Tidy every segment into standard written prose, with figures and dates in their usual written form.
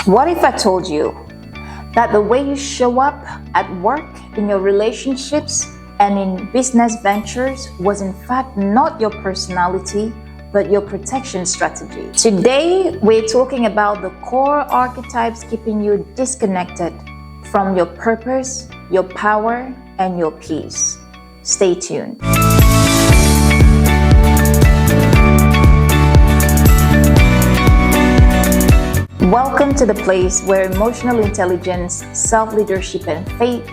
What if I told you that the way you show up at work, in your relationships, and in business ventures was in fact not your personality, but your protection strategy? Today, we're talking about the core archetypes keeping you disconnected from your purpose, your power, and your peace. Stay tuned. Welcome to the place where emotional intelligence, self-leadership, and faith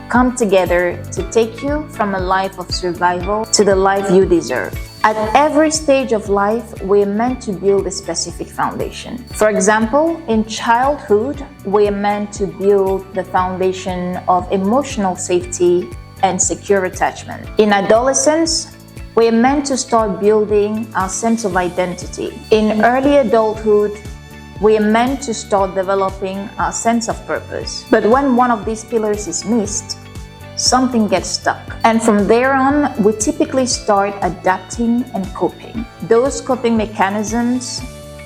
come together to take you from a life of survival to the life you deserve. At every stage of life, we're meant to build a specific foundation. For example, in childhood, we're meant to build the foundation of emotional safety and secure attachment. In adolescence, we're meant to start building our sense of identity. In early adulthood, we are meant to start developing our sense of purpose. But when one of these pillars is missed, something gets stuck. And from there on, we typically start adapting and coping. Those coping mechanisms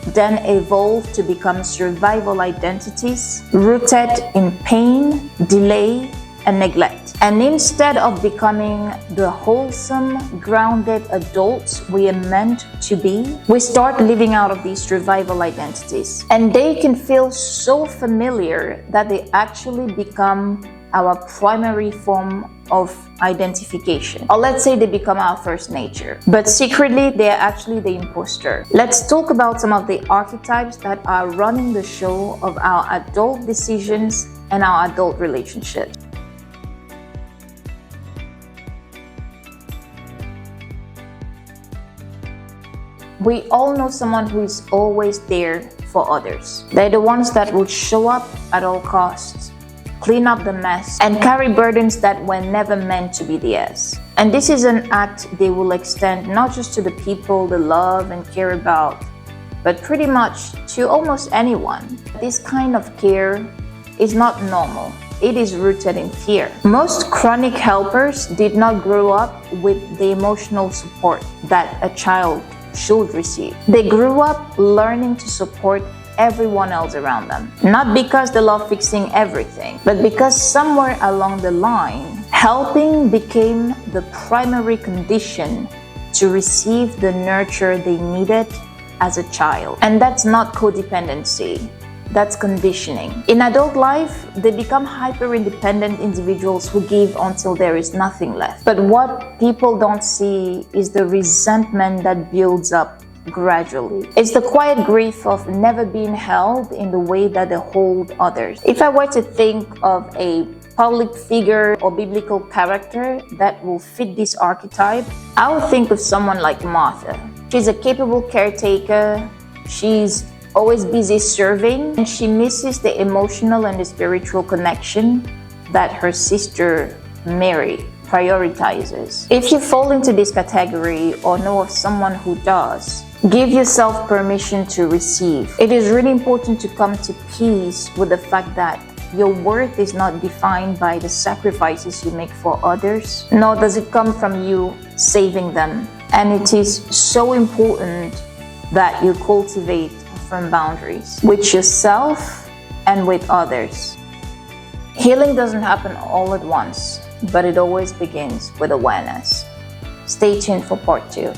then evolve to become survival identities rooted in pain, delay, and neglect. And instead of becoming the wholesome, grounded adults we are meant to be, we start living out of these survival identities. And they can feel so familiar that they actually become our primary form of identification. Or let's say they become our first nature. But secretly, they are actually the imposter. Let's talk about some of the archetypes that are running the show of our adult decisions and our adult relationships. We all know someone who is always there for others. They're the ones that will show up at all costs, clean up the mess, and carry burdens that were never meant to be theirs. And this is an act they will extend not just to the people they love and care about, but pretty much to almost anyone. This kind of care is not normal. It is rooted in fear. Most chronic helpers did not grow up with the emotional support that a child should receive. They grew up learning to support everyone else around them. Not because they love fixing everything, but because somewhere along the line, helping became the primary condition to receive the nurture they needed as a child. And that's not codependency. That's conditioning. In adult life, they become hyper-independent individuals who give until there is nothing left. But what people don't see is the resentment that builds up gradually. It's the quiet grief of never being held in the way that they hold others. If I were to think of a public figure or biblical character that will fit this archetype, I would think of someone like Martha. She's a capable caretaker. She's always busy serving, and she misses the emotional and the spiritual connection that her sister Mary prioritizes. If you fall into this category or know of someone who does, give yourself permission to receive. It is really important to come to peace with the fact that your worth is not defined by the sacrifices you make for others, nor does it come from you saving them. And it is so important that you cultivate firm boundaries with yourself and with others. Healing doesn't happen all at once, but it always begins with awareness. Stay tuned for part 2.